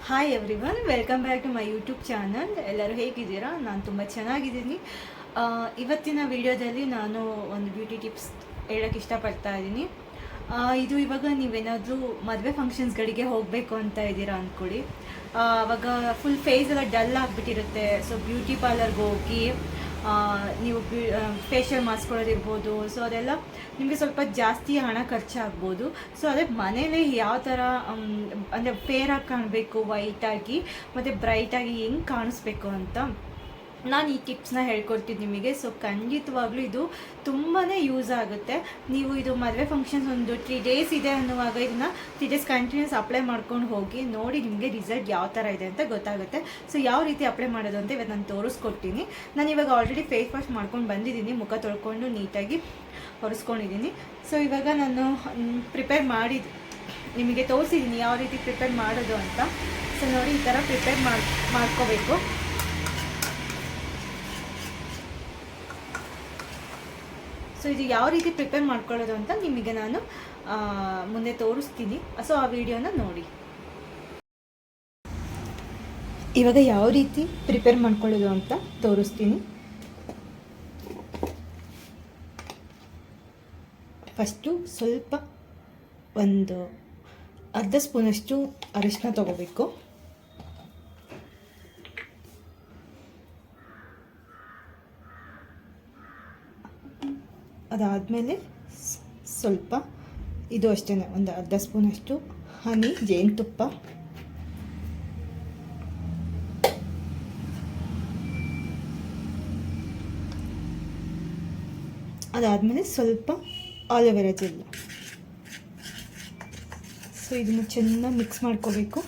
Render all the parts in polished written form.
Hi everyone, welcome back to my YouTube channel. ಎಲ್ಲರೂ ಹೇಗಿದ್ದೀರಾ? ನಾನು ತುಂಬ ಚೆನ್ನಾಗಿದ್ದೀನಿ. ಇವತ್ತಿನ ವಿಡಿಯೋದಲ್ಲಿ ನಾನು ಒಂದು ಬ್ಯೂಟಿ ಟಿಪ್ಸ್ ಹೇಳೋಕ್ಕೆ ಇಷ್ಟಪಡ್ತಾ ಇದ್ದೀನಿ. ಇದು ಇವಾಗ ನೀವೇನಾದರೂ ಮದುವೆ ಫಂಕ್ಷನ್ಸ್ಗಳಿಗೆ ಹೋಗಬೇಕು ಅಂತ ಇದ್ದೀರಾ ಅಂದ್ಕೊಳ್ಳಿ. ಆವಾಗ ಫುಲ್ ಫೇಸ್ ಎಲ್ಲ ಡಲ್ ಆಗಿಬಿಟ್ಟಿರುತ್ತೆ. ಸೊ ಬ್ಯೂಟಿ ಪಾರ್ಲರ್ಗೆ ಹೋಗಿ ನೀವು ಫೇಶಿಯಲ್ ಮಾಡಿಸ್ಕೊಳ್ಳೋದಿರ್ಬೋದು. ಸೊ ಅದೆಲ್ಲ ನಿಮಗೆ ಸ್ವಲ್ಪ ಜಾಸ್ತಿ ಹಣ ಖರ್ಚಾಗ್ಬೋದು. ಸೊ ಅದೇ ಮನೇಲಿ ಯಾವ ಥರ ಅಂದರೆ ಫೇರಾಗಿ ಕಾಣಬೇಕು, ವೈಟಾಗಿ ಮತ್ತು ಬ್ರೈಟಾಗಿ ಹೆಂಗೆ ಕಾಣಿಸ್ಬೇಕು ಅಂತ ನಾನು ಈ ಟಿಪ್ಸ್ನ ಹೇಳ್ಕೊಡ್ತೀನಿ ನಿಮಗೆ. ಸೊ ಖಂಡಿತವಾಗ್ಲೂ ಇದು ತುಂಬಾ ಯೂಸ್ ಆಗುತ್ತೆ. ನೀವು ಇದು ಮದುವೆ ಫಂಕ್ಷನ್ಸ್ ಒಂದು 3 days ಇದೆ ಅನ್ನುವಾಗ ಇದನ್ನು 3 days ಕಂಟಿನ್ಯೂಸ್ ಅಪ್ಲೈ ಮಾಡ್ಕೊಂಡು ಹೋಗಿ ನೋಡಿ, ನಿಮಗೆ ರಿಸಲ್ಟ್ ಯಾವ ಥರ ಇದೆ ಅಂತ ಗೊತ್ತಾಗುತ್ತೆ. ಸೊ ಯಾವ ರೀತಿ ಅಪ್ಲೈ ಮಾಡೋದು ಅಂತ ಇವತ್ತು ನಾನು ತೋರಿಸ್ಕೊಡ್ತೀನಿ. ನಾನು ಇವಾಗ ಆಲ್ರೆಡಿ ಫೇಸ್ ವಾಶ್ ಮಾಡ್ಕೊಂಡು ಬಂದಿದ್ದೀನಿ, ಮುಖ ತೊಳ್ಕೊಂಡು ನೀಟಾಗಿ ಒರೆಸ್ಕೊಂಡಿದ್ದೀನಿ. ಸೊ ಇವಾಗ ನಾನು ಪ್ರಿಪೇರ್ ನಿಮಗೆ ತೋರಿಸಿದ್ದೀನಿ ಯಾವ ರೀತಿ ಪ್ರಿಪೇರ್ ಮಾಡೋದು ಅಂತ. ಸೊ ನೋಡಿ, ಈ ಥರ ಪ್ರಿಪೇರ್ ಮಾಡ್ಕೋಬೇಕು. ಸೊ ಇದು ಯಾವ ರೀತಿ ಪ್ರಿಪೇರ್ ಮಾಡ್ಕೊಳ್ಳೋದು ಅಂತ ನಿಮಗೆ ನಾನು ಮುಂದೆ ತೋರಿಸ್ತೀನಿ. ಸೊ ಆ ವಿಡಿಯೋನ ನೋಡಿ. ಇವಾಗ ಯಾವ ರೀತಿ ಪ್ರಿಪೇರ್ ಮಾಡ್ಕೊಳ್ಳೋದು ಅಂತ ತೋರಿಸ್ತೀನಿ. ಫಸ್ಟು ಸ್ವಲ್ಪ ಒಂದು ಅರ್ಧ ಸ್ಪೂನಷ್ಟು ಅರಿಶಿನ ತಗೋಬೇಕು. ಅದಾದಮೇಲೆ ಸ್ವಲ್ಪ ಇದು ಅಷ್ಟೇ, ಒಂದು ಅರ್ಧ ಸ್ಪೂನಷ್ಟು ಹನಿ, ಜೇನುತುಪ್ಪ, ಅದಾದಮೇಲೆ ಸ್ವಲ್ಪ ಆಲೋವೆರಾ ಜೆಲ್. ಸೊ ಇದನ್ನು ಚೆನ್ನಾಗಿ ಮಿಕ್ಸ್ ಮಾಡ್ಕೋಬೇಕು.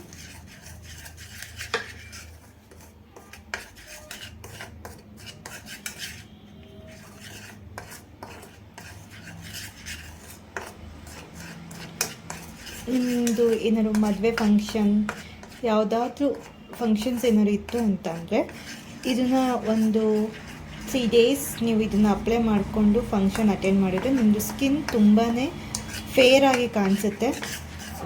ನಿಮ್ಮದು ಏನಾದ್ರು ಮದುವೆ ಫಂಕ್ಷನ್, ಯಾವುದಾದ್ರೂ ಫಂಕ್ಷನ್ಸ್ ಏನಾದ್ರು ಇತ್ತು ಅಂತಂದರೆ ಇದನ್ನು ಒಂದು 3 days ನೀವು ಇದನ್ನು ಅಪ್ಲೈ ಮಾಡಿಕೊಂಡು ಫಂಕ್ಷನ್ ಅಟೆಂಡ್ ಮಾಡಿದರೆ ನಿಮ್ಮದು ಸ್ಕಿನ್ ತುಂಬಾ ಫೇರಾಗಿ ಕಾಣಿಸುತ್ತೆ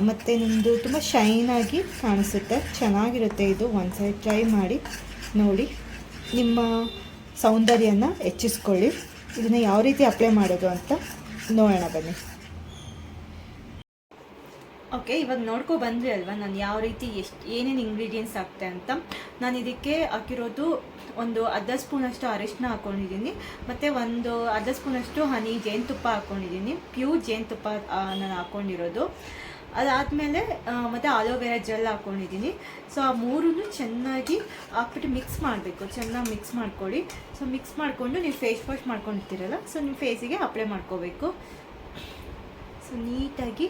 ಮತ್ತು ನಿಮ್ಮದು ತುಂಬ ಶೈನಾಗಿ ಕಾಣಿಸುತ್ತೆ. ಚೆನ್ನಾಗಿರುತ್ತೆ. ಇದು ಒಂದ್ಸರಿ ಟ್ರೈ ಮಾಡಿ ನೋಡಿ, ನಿಮ್ಮ ಸೌಂದರ್ಯನ ಹೆಚ್ಚಿಸ್ಕೊಳ್ಳಿ. ಇದನ್ನು ಯಾವ ರೀತಿ ಅಪ್ಲೈ ಮಾಡೋದು ಅಂತ ನೋಡೋಣ ಬನ್ನಿ. ಓಕೆ, ಇವಾಗ ನೋಡ್ಕೊ ಬಂದ್ರಿ ಅಲ್ವಾ ನಾನು ಯಾವ ರೀತಿ ಏನೇನು ಇಂಗ್ರೀಡಿಯೆಂಟ್ಸ್ ಹಾಕ್ತೆ ಅಂತ. ನಾನು ಇದಕ್ಕೆ ಹಾಕಿರೋದು ಒಂದು ಅರ್ಧ ಸ್ಪೂನಷ್ಟು ಅರಿಶಿನ ಹಾಕ್ಕೊಂಡಿದ್ದೀನಿ, ಮತ್ತು ಒಂದು ಅರ್ಧ ಸ್ಪೂನಷ್ಟು ಹನಿ, ಜೇನುತುಪ್ಪ ಹಾಕ್ಕೊಂಡಿದ್ದೀನಿ. ಪ್ಯೂರ್ ಜೇನುತುಪ್ಪ ನಾನು ಹಾಕ್ಕೊಂಡಿರೋದು. ಅದಾದಮೇಲೆ ಮತ್ತು ಆಲೋವೆರಾ ಜೆಲ್ ಹಾಕ್ಕೊಂಡಿದ್ದೀನಿ. ಸೊ ಆ ಮೂರನ್ನು ಚೆನ್ನಾಗಿ ಹಾಕ್ಬಿಟ್ಟು ಮಿಕ್ಸ್ ಮಾಡಬೇಕು. ಚೆನ್ನಾಗಿ ಮಿಕ್ಸ್ ಮಾಡ್ಕೊಳ್ಳಿ. ಸೊ ಮಿಕ್ಸ್ ಮಾಡಿಕೊಂಡು ನೀವು ಫೇಸ್ ವಾಶ್ ಮಾಡ್ಕೊಂಡಿರ್ತೀರಲ್ಲ, ಸೊ ನಿಮ್ಮ ಫೇಸಿಗೆ ಅಪ್ಲೈ ಮಾಡ್ಕೋಬೇಕು. ಸೊ ನೀಟಾಗಿ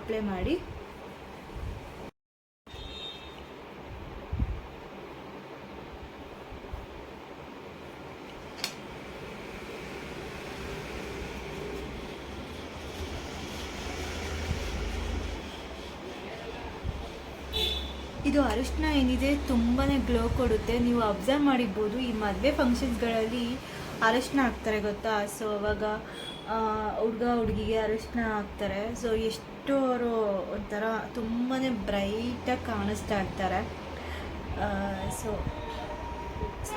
ಅಪ್ಲೈ ಮಾಡಿ. ಇದು ಅರಿಶಿನ ಏನಿದೆ ತುಂಬಾ ಗ್ಲೋ ಕೊಡುತ್ತೆ. ನೀವು ಅಬ್ಸರ್ವ್ ಮಾಡಿರ್ಬೋದು, ಈ ಮದುವೆ ಫಂಕ್ಷನ್ಸ್ಗಳಲ್ಲಿ ಅರಿಶಿನ ಹಾಕ್ತಾರೆ ಗೊತ್ತಾ. ಸೊ ಅವಾಗ ಹುಡುಗಿಗೆ ಅರಿಶಿನ ಹಾಕ್ತಾರೆ. ಸೊ ಎಷ್ಟು ಅವರು ಒಂಥರ ತುಂಬಾ ಬ್ರೈಟಾಗಿ ಕಾಣಿಸ್ತಾ ಇರ್ತಾರೆ. ಸೊ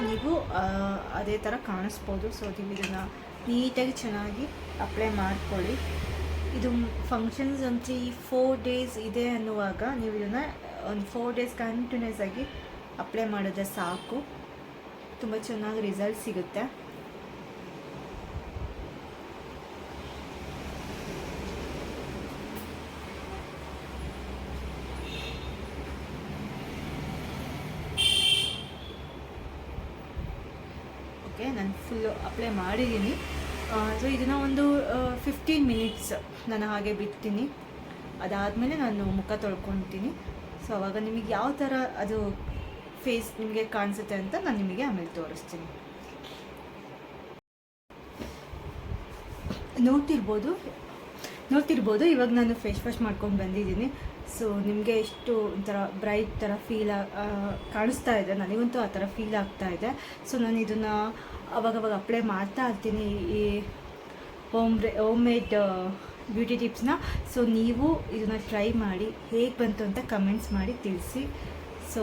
ನೀವು ಅದೇ ಥರ ಕಾಣಿಸ್ಬೋದು. ಸೊ ನೀವು ಇದನ್ನು ನೀಟಾಗಿ ಚೆನ್ನಾಗಿ ಅಪ್ಲೈ ಮಾಡ್ಕೊಳ್ಳಿ. ಇದು ಫಂಕ್ಷನ್ಸ್ ಒಂದು 3-4 days ಇದೆ ಅನ್ನುವಾಗ ನೀವು ಇದನ್ನು ಒಂದು 4 days ಕಂಟಿನ್ಯೂಸ್ ಆಗಿ ಅಪ್ಲೈ ಮಾಡಿದ್ರೆ ಸಾಕು, ತುಂಬ ಚೆನ್ನಾಗಿ ರಿಸಲ್ಟ್ ಸಿಗುತ್ತೆ. ಓಕೆ, ನಾನು ಫುಲ್ಲು ಅಪ್ಲೈ ಮಾಡಿದ್ದೀನಿ. ಸೊ ಇದನ್ನು ಒಂದು 15 minutes ನಾನು ಹಾಗೆ ಬಿಡ್ತೀನಿ. ಅದಾದಮೇಲೆ ನಾನು ಮುಖ ತೊಳ್ಕೊತೀನಿ. ಸೊ ಅವಾಗ ನಿಮಗೆ ಯಾವ ಥರ ಅದು ಫೇಸ್ ನಿಮಗೆ ಕಾಣಿಸುತ್ತೆ ಅಂತ ನಾನು ನಿಮಗೆ ಆಮೇಲೆ ತೋರಿಸ್ತೀನಿ. ನೋಡ್ತಿರ್ಬೋದು ಇವಾಗ ನಾನು ಫೇಸ್ ವಾಶ್ ಮಾಡ್ಕೊಂಡು ಬಂದಿದ್ದೀನಿ. ಸೊ ನಿಮಗೆ ಎಷ್ಟು ಒಂಥರ ಬ್ರೈಟ್ ಥರ ಫೀಲ್ ಕಾಣಿಸ್ತಾ ಇದೆ. ನನಗಂತೂ ಆ ಥರ ಫೀಲ್ ಆಗ್ತಾ ಇದೆ. ಸೊ ನಾನು ಇದನ್ನು ಅವಾಗವಾಗ ಅಪ್ಲೈ ಮಾಡ್ತಾ ಇರ್ತೀನಿ, ಈ ಹೋಮ್ ಮೇಡ್ ಬ್ಯೂಟಿ ಟಿಪ್ಸ್ನ. ಸೊ ನೀವು ಇದನ್ನು ಟ್ರೈ ಮಾಡಿ ಹೇಗೆ ಬಂತು ಅಂತ ಕಮೆಂಟ್ಸ್ ಮಾಡಿ ತಿಳಿಸಿ. ಸೊ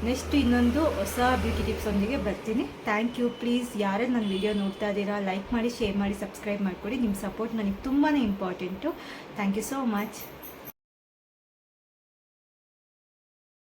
ನೆಕ್ಸ್ಟ್ ಇನ್ನೊಂದು ಹೊಸ ಬ್ಯೂಟಿ ಟಿಪ್ಸೊಂದಿಗೆ ಬರ್ತೀನಿ. Thank you. ಪ್ಲೀಸ್ ಯಾರೇ ನನ್ನ ವಿಡಿಯೋ ನೋಡ್ತಾ ಇದ್ದೀರಾ, ಲೈಕ್ ಮಾಡಿ, ಶೇರ್ ಮಾಡಿ, ಸಬ್ಸ್ಕ್ರೈಬ್ ಮಾಡಿಕೊಡಿ. ನಿಮ್ಮ ಸಪೋರ್ಟ್ ನನಗೆ ತುಂಬಾ important. Thank you so much.